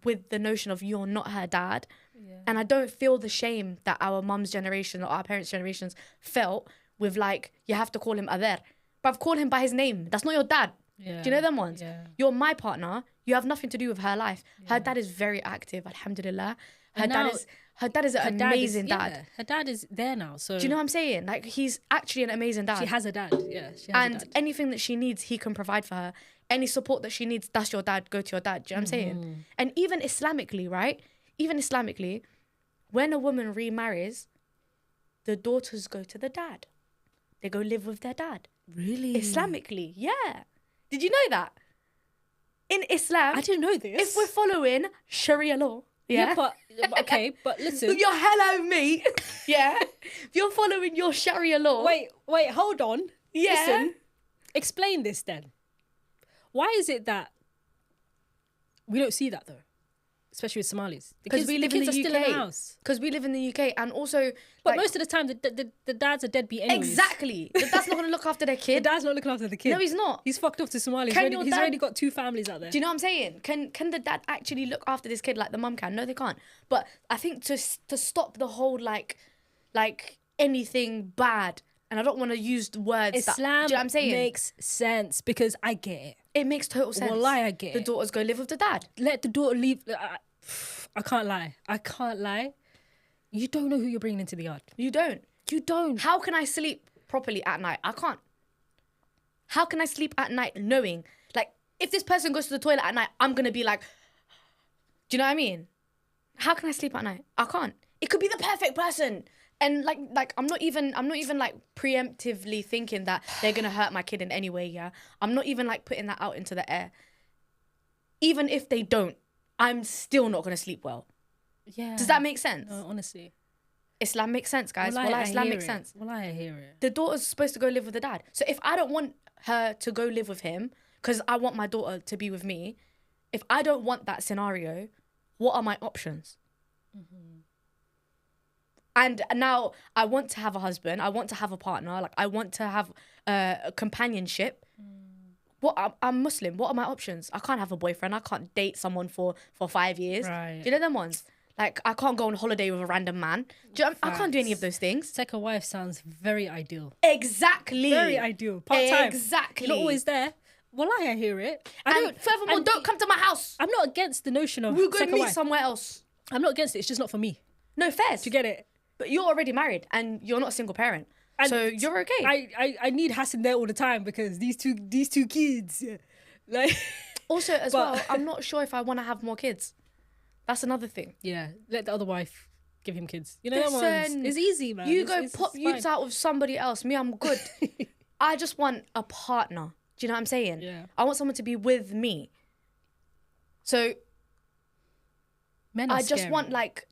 with the notion of you're not her dad. Yeah. And I don't feel the shame that our mum's generation or our parents' generations felt with, like, you have to call him Ader. But I've called him by his name. That's not your dad. Yeah. Do you know them ones? Yeah. You're my partner. You have nothing to do with her life. Yeah. Her dad is very active, alhamdulillah. Her dad is an amazing dad. Yeah, her dad is there now. So do you know what I'm saying? Like, he's actually an amazing dad. She has a dad. Yeah. And anything that she needs, he can provide for her. Any support that she needs, that's your dad. Go to your dad. Do you know what I'm saying? And even Islamically, right? Even Islamically, when a woman remarries, the daughters go to the dad. They go live with their dad. Really? Islamically, yeah. Did you know that? In Islam, I didn't know this. If we're following Sharia law, yeah, but okay, but listen. Your hello, mate. Yeah, if you're following your Sharia law. Wait, hold on. Yeah. Listen, explain this then. Why is it that we don't see that though? Especially with Somalis. Because we live in the UK. Still in the house. Because we live in the UK, and also... But most of the time, the dads are deadbeat anyways. Exactly. The dad's not going to look after their kid. The dad's not looking after the kid. No, he's not. He's fucked off to Somalia. He's already got 2 families out there. Do you know what I'm saying? Can the dad actually look after this kid like the mum can? No, they can't. But I think to stop the whole, like anything bad, and I don't want to use the words Islam do you know what I'm saying? Makes sense because I get it. It makes total sense. Wallahi, I get it. The daughters go live with the dad. Let the daughter leave... I can't lie. You don't know who you're bringing into the yard. You don't. How can I sleep properly at night? I can't. How can I sleep at night knowing, like, if this person goes to the toilet at night, I'm going to be like, do you know what I mean? How can I sleep at night? I can't. It could be the perfect person. And like I'm not even like preemptively thinking that they're going to hurt my kid in any way, yeah? I'm not even like putting that out into the air. Even if they don't, I'm still not going to sleep well. Yeah. Does that make sense? No, honestly. Islam makes sense, guys. Wallah, Islam makes sense. Wallah, I hear it. The daughter's supposed to go live with the dad. So if I don't want her to go live with him because I want my daughter to be with me. If I don't want that scenario, what are my options? And now I want to have a husband. I want to have a partner. Like, I want to have a companionship. I'm Muslim. What are my options? I can't have a boyfriend. I can't date someone for 5 years. Right. Do you know them ones? Like, I can't go on holiday with a random man. Do you know, I can't do any of those things. Second wife sounds very ideal. Exactly. Very ideal. Part-time. Exactly. You're not always there. Well, I hear it. Furthermore, don't come to my house. I'm not against the notion of We'll go second meet wife. somewhere else. I'm not against it. It's just not for me. No, fairs. Do you get it? But you're already married and you're not a single parent. And so you're okay. I need Hassan there all the time because these two kids, like. Also, as well, I'm not sure if I want to have more kids. That's another thing. Yeah, let the other wife give him kids. You know, that Listen, one's, it's easy, man. You It's pop youths out with somebody else. Me, I'm good. I just want a partner. Do you know what I'm saying? Yeah. I want someone to be with me. So Men are I just scary. want like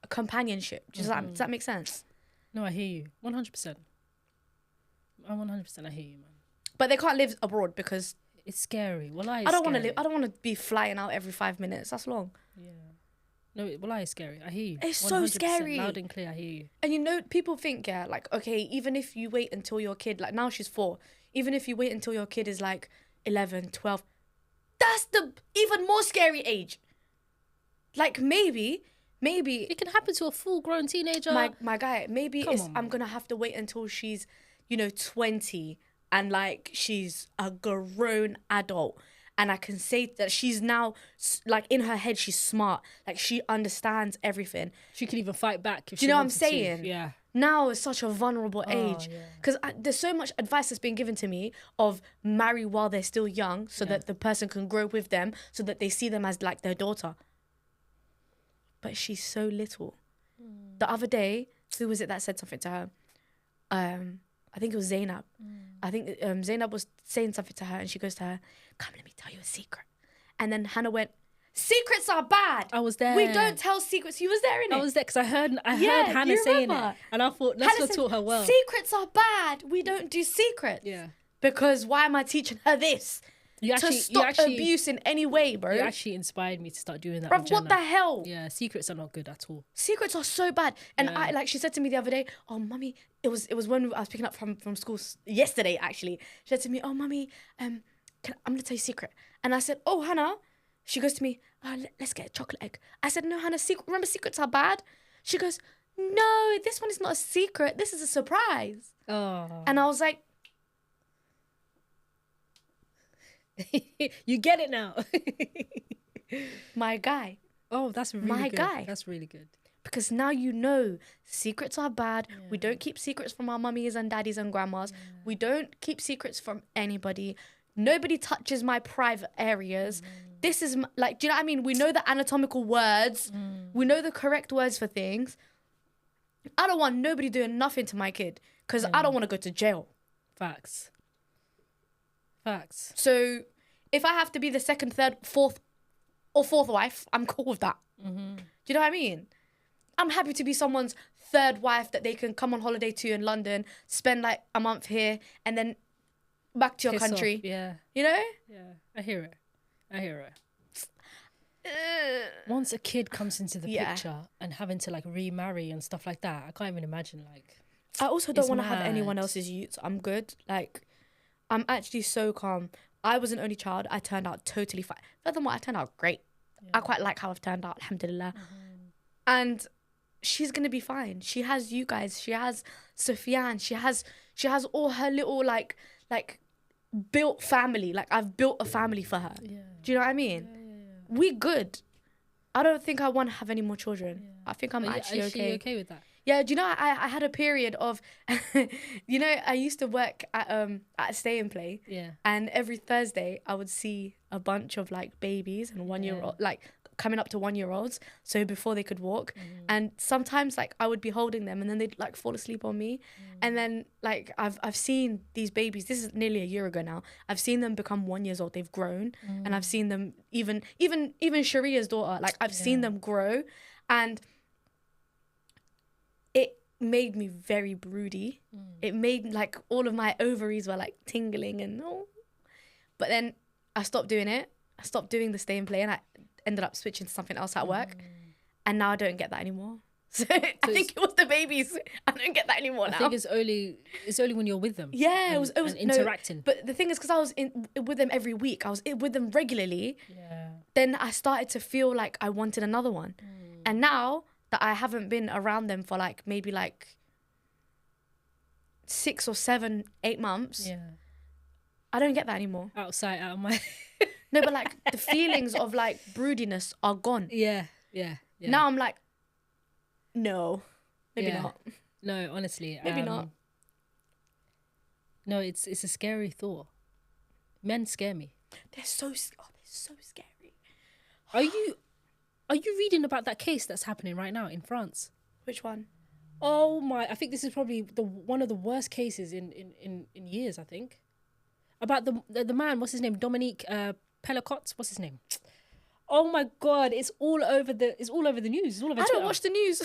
a companionship. Does that make sense? No, I hear you. 100%. 100%. I hear you, man. But they can't live abroad because It's scary. Wallahi, I don't want to live. I don't want to be flying out every 5 minutes. That's long. Yeah. No, Wallahi is scary. I hear you. It's so 100%. scary. Loud and clear. I hear you. And you know, people think, yeah, like, okay, even if you wait until your kid, like now she's 4, even if you wait until your kid is like 11, 12, that's the even more scary age. Like maybe It can happen to a full-grown teenager. my guy, maybe Come it's on, I'm man. gonna have to wait until she's, 20 and like she's a grown adult. And I can say that she's now, like in her head, she's smart. Like she understands everything. She can even fight back. If Do you she know what I'm wanted to. saying? Yeah. Now is such a vulnerable age yeah. because there's so much advice that's been given to me of marry while they're still young so that the person can grow with them so that they see them as like their daughter. But she's so little. The other day, who was it that said something to her? I think it was Zainab. I think Zainab was saying something to her and she goes to her, come, let me tell you a secret. And then Hannah went, secrets are bad. I was there. We don't tell secrets. You was there, innit? I was there because I heard Yeah, Hannah you saying remember? it. And I thought, Hannah Nasra said, taught her well. secrets are bad. We don't do secrets. Yeah. Because why am I teaching her this? To stop abuse in any way, bro. You actually inspired me to start doing that. Bruv, with what the Jenna. hell? Yeah, secrets are not good at all. Secrets are so bad. And Yeah. I like she said to me the other day, oh mummy, it was when I was picking up from school yesterday actually. She said to me, oh mummy, I'm gonna tell you a secret. And I said, oh Hannah. She goes to me, let's get a chocolate egg. I said, no Hannah, remember secrets are bad? She goes, no, this one is not a secret. This is a surprise. Oh. And I was like, You get it now. my guy. Oh, that's really My good. guy. That's really good. Because now you know secrets are bad. Yeah. We don't keep secrets from our mummies and daddies and grandmas. Yeah. We don't keep secrets from anybody. Nobody touches my private areas. This is like, do you know what I mean? We know the anatomical words. We know the correct words for things. I don't want nobody doing nothing to my kid because I don't want to go to jail. Facts. So if I have to be the second, third, fourth wife, I'm cool with that. Do you know what I mean? I'm happy to be someone's third wife that they can come on holiday to in London, spend like a month here, and then back to your country. Off. Yeah. You know? Yeah. I hear it. Once a kid comes into the picture and having to like remarry and stuff like that, I can't even imagine like. I also don't want to have anyone else's youth. I'm good. Like, I'm actually so calm. I was an only child. I turned out totally fine. Furthermore, I turned out great. Yeah. I quite like how I've turned out, alhamdulillah. And she's going to be fine. She has you guys. She has Sufyan. She has all her little like built family. Like, I've built a family for her. Yeah. Do you know what I mean? Yeah. We good. I don't think I want to have any more children. Yeah. I think I'm actually okay. Are you okay with that? Yeah, do you know, I had a period of, I used to work at a stay and play. Yeah. And every Thursday, I would see a bunch of, like, babies and 1-year-old, like, coming up to 1-year-olds, so before they could walk. And sometimes, like, I would be holding them and then they'd, like, fall asleep on me. And then, like, I've seen these babies, this is nearly a year ago now, I've seen them become 1 year old, they've grown. And I've seen them, even Sharia's daughter, like, I've seen them grow. And it made me very broody. It made like all of my ovaries were like tingling and but then I stopped doing it. I stopped doing the stay and play, and I ended up switching to something else at work. And now I don't get that anymore. So I think it was the babies. I don't get that anymore now. I think it's only when you're with them. Yeah, and, it was and interacting. No, but the thing is, because I was with them every week, I was with them regularly. Yeah. Then I started to feel like I wanted another one. And now that I haven't been around them for like maybe like 6 or 7, 8 months, I don't get that anymore. Out of sight, out of mind. No, but like the feelings of like broodiness are gone. Yeah. Now I'm like, no, maybe not. No, honestly, Maybe not. No, it's a scary thought. Men scare me. They're so scary. Are you reading about that case that's happening right now in France? Which one? Oh my! I think this is probably one of the worst cases in years. I think about the man. What's his name? Dominique Pellicot. What's his name? Oh my God! It's all over the news. It's all over I Twitter. don't watch the news.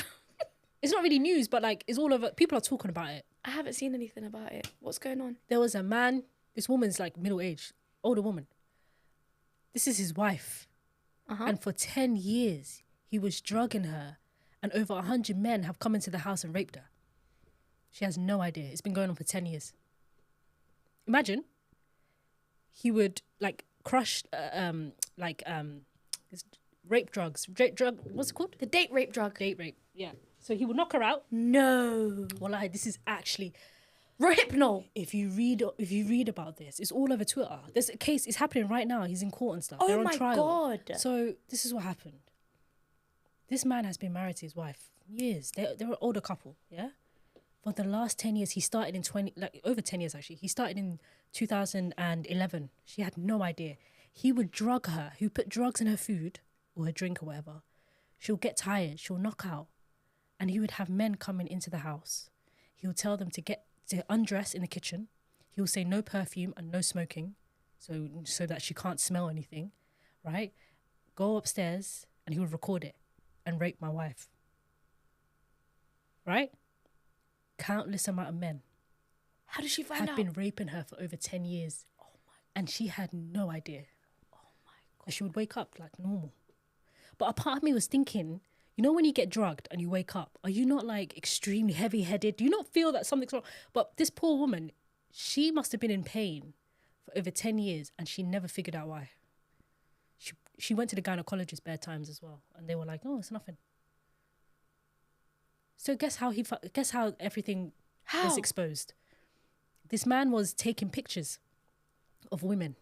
It's not really news, but like it's all over. People are talking about it. I haven't seen anything about it. What's going on? There was a man. This woman's like middle aged, older woman. This is his wife, and for 10 years he was drugging her, and over 100 men have come into the house and raped her. She has no idea. It's been going on for 10 years. Imagine. He would like crush this rape drugs. What's it called? The date rape drug. Date rape. Yeah. So he would knock her out. No. Wallahi, this is actually Rohypnol. If you read about this, it's all over Twitter. There's a case. It's happening right now. He's in court and stuff. Oh They're on my trial. God. So this is what happened. This man has been married to his wife years. They're an older couple. Yeah. For the last 10 years, he started in over 10 years actually. He started in 2011. She had no idea. He would drug her. He would put drugs in her food or her drink or whatever. She'll get tired. She'll knock out. And he would have men coming into the house. He would tell them to undress in the kitchen. He will say no perfume and no smoking, so that she can't smell anything, right? Go upstairs and he would record it and rape my wife. Right? Countless amount of men. How did she find out? Had been raping her for over 10 years. Oh my. And she had no idea. Oh my God. She would wake up like normal. But a part of me was thinking, you know when you get drugged and you wake up, are you not like extremely heavy-headed? Do you not feel that something's wrong? But this poor woman, she must have been in pain for over 10 years and she never figured out why. She went to the gynecologist bare times as well. And they were like, oh, it's nothing. So guess how everything was exposed. This man was taking pictures of women,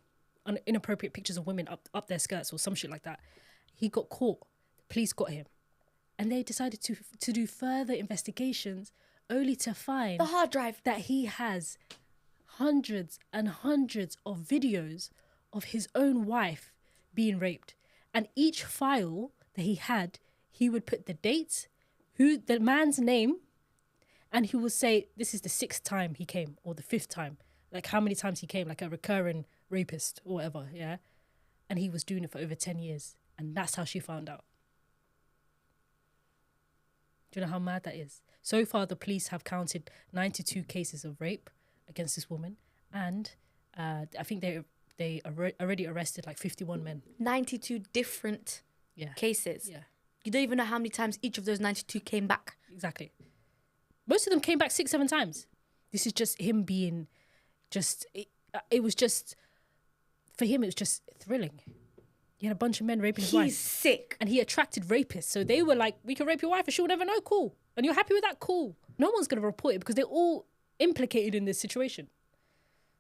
inappropriate pictures of women up their skirts or some shit like that. He got caught. The police got him. And they decided to do further investigations only to find the hard drive that he has hundreds and hundreds of videos of his own wife being raped. And each file that he had, he would put the dates, the man's name, and he would say, this is the 6th time he came or the 5th time. Like how many times he came, like a recurring rapist or whatever, yeah? And he was doing it for over 10 years. And that's how she found out. Do you know how mad that is? So far, the police have counted 92 cases of rape against this woman. And I think they already arrested like 51 men. 92 different cases. Yeah. You don't even know how many times each of those 92 came back. Exactly. Most of them came back 6-7 times. This is just him being it was just, for him, it was just thrilling. He had a bunch of men raping his wife. He's sick. And he attracted rapists. So they were like, we can rape your wife and she'll never know. Cool. And you're happy with that? Cool. No one's going to report it because they're all implicated in this situation.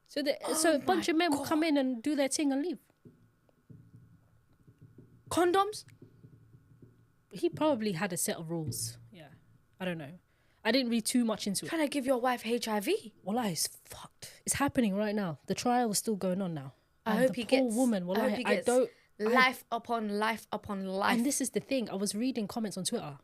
So a bunch of men will come in and do their thing and leave. Condoms? He probably had a set of rules. Yeah. I don't know. I didn't read too much into it. Trying to give your wife HIV? Wallah, it's fucked. It's happening right now. The trial is still going on now. I hope he gets life upon life upon life. And this is the thing. I was reading comments on Twitter.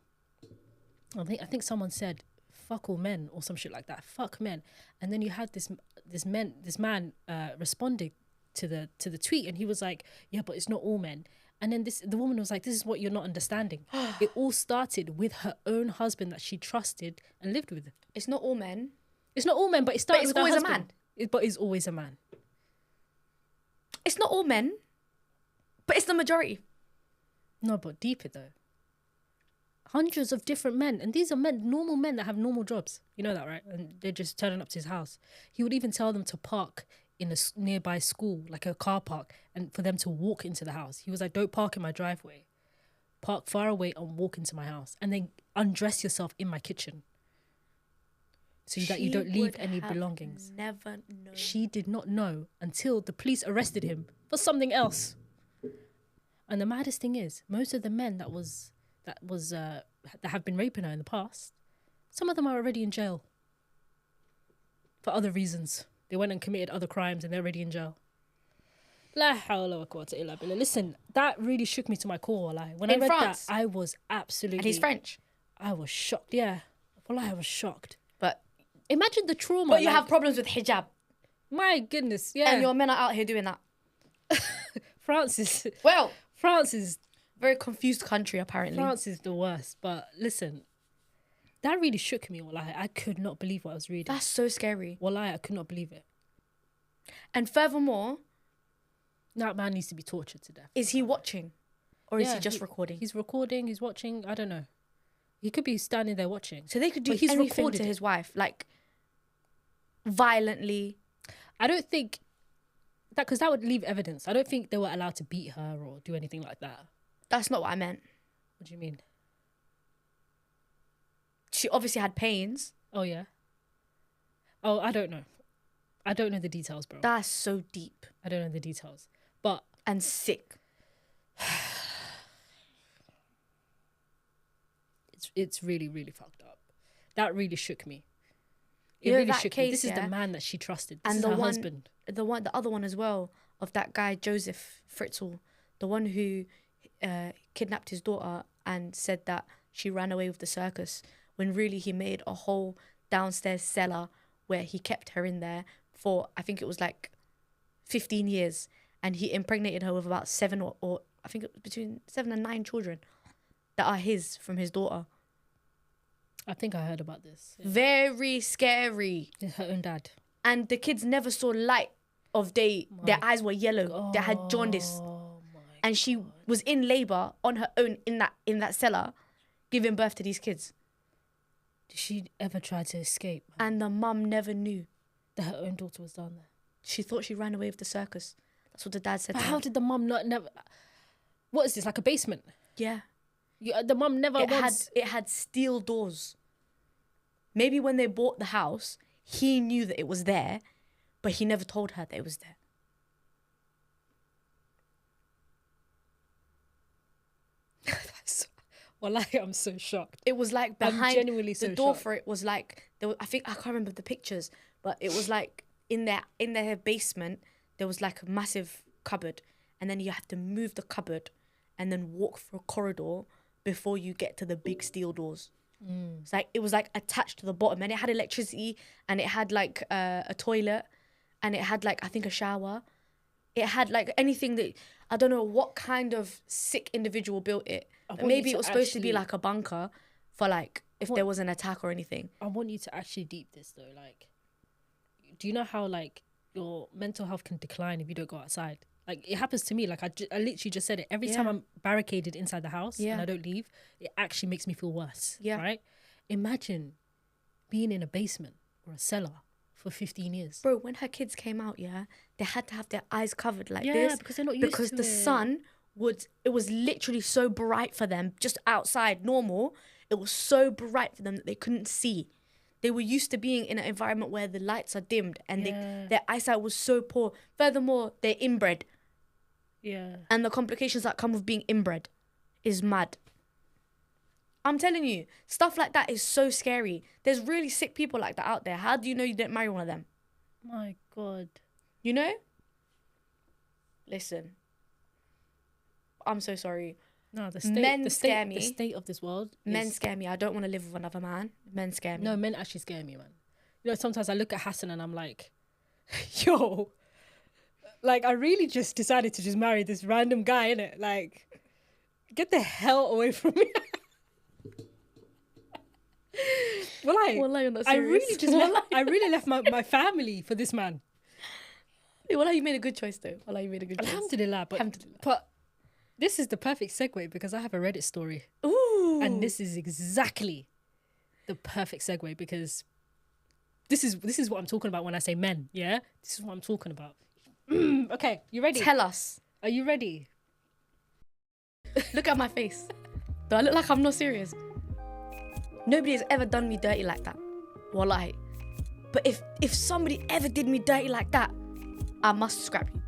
I think someone said, "Fuck all men" or some shit like that. Fuck men. And then you had this man responding to the tweet, and he was like, "Yeah, but it's not all men." And then the woman was like, "This is what you're not understanding. It all started with her own husband that she trusted and lived with." It's not all men. It's not all men, but it started with her husband. But it's always a man. But it's always a man. It's not all men, but it's the majority. No, but deep it though. Hundreds of different men, and these are men, normal men that have normal jobs. You know that, right? And they're just turning up to his house. He would even tell them to park in a nearby school, like a car park, and for them to walk into the house. He was like, don't park in my driveway. Park far away and walk into my house. And then undress yourself in my kitchen. So that you don't leave any belongings. Never known. She did not know until the police arrested him for something else. And the maddest thing is, most of the men that have been raping her in the past, some of them are already in jail for other reasons. They went and committed other crimes and they're already in jail. La hawla wa quwwata illa billah. Listen, that really shook me to my core. Wallahi. When I read France, that, I was absolutely... And he's French. I was shocked, yeah. Wallahi, I was shocked. But imagine the trauma. But you have problems with hijab. My goodness, yeah. And your men are out here doing that. France is... Well... France is... Very confused country, apparently. France is the worst. But listen, that really shook me, wallahi. I could not believe what I was reading. That's so scary. Wallahi, I could not believe it. And furthermore... That man needs to be tortured to death. Is he watching? Or is he just recording? He's recording, he's watching, I don't know. He could be standing there watching. So they could do anything to his wife, like violently. I don't think... that because that would leave evidence. I don't think they were allowed to beat her or do anything like that. That's not what I meant. What do you mean? She obviously had pains. Oh, yeah? Oh, I don't know. I don't know the details, bro. That's so deep. I don't know the details. But... And sick. It's really, really fucked up. That really shook me. It really shook me. This is the man that she trusted. This is her husband. The other one as well, of that guy, Joseph Fritzl, the one who kidnapped his daughter and said that she ran away with the circus, when really he made a whole downstairs cellar where he kept her in there for, I think it was like 15 years, and he impregnated her with about 7 or I think it was between 7 and 9 children that are his, from his daughter. I think I heard about this. Yeah. Very scary. It's her own dad. And the kids never saw light of day. Their eyes were yellow. They had jaundice. And she was in labour on her own in that cellar, giving birth to these kids. Did she ever try to escape? And the mum never knew that her own daughter was down there. She thought she ran away with the circus. That's what the dad said. But to how her. did the mum never? What is this, like a basement? Yeah. The mum never It had steel doors. Maybe when they bought the house, he knew that it was there, but he never told her that it was there. Wallahi, I'm so shocked. It was like behind I'm genuinely so the door shocked. for it was like I can't remember the pictures, but it was like in their basement there was like a massive cupboard, and then you have to move the cupboard and then walk through a corridor before you get to the big steel doors. It's like it was like attached to the bottom, and it had electricity, and it had like a toilet, and it had like I think a shower. It had like anything that I don't know what kind of sick individual built it. Maybe it was supposed to be like a bunker for like if there was an attack or anything. I want you to actually deep this though. Like, do you know how like your mental health can decline if you don't go outside? Like it happens to me. Like I literally just said it. Every time I'm barricaded inside the house and I don't leave, it actually makes me feel worse. Yeah. Right? Imagine being in a basement or a cellar for 15 years. Bro, when her kids came out, they had to have their eyes covered like this. Because they're not used to it. Because the sun it was literally so bright for them, just outside, normal. It was so bright for them that they couldn't see. They were used to being in an environment where the lights are dimmed and their eyesight was so poor. Furthermore, they're inbred. Yeah. And the complications that come with being inbred is mad. I'm telling you, stuff like that is so scary. There's really sick people like that out there. How do you know you didn't marry one of them? My God. You know? Listen. I'm so sorry. No, the state of this world. Men scare me. I don't want to live with another man. Men scare me. No, men actually scare me, man. You know, sometimes I look at Hassan and I'm like, yo, like I really just decided to just marry this random guy, innit? Like, get the hell away from me. Wallahi, you're not serious. I really left my family for this man. It Wallah, you made a good choice though. Wallah, you made a good choice. Alhamdulillah. But this is the perfect segue because I have a Reddit story. Ooh. And this is exactly the perfect segue because this is what I'm talking about when I say men, yeah? This is what I'm talking about. Okay, you ready? Tell us. Are you ready? Look at my face. Do I look like I'm not serious? Nobody has ever done me dirty like that. Wallahi. But if somebody ever did me dirty like that, I must scrap you.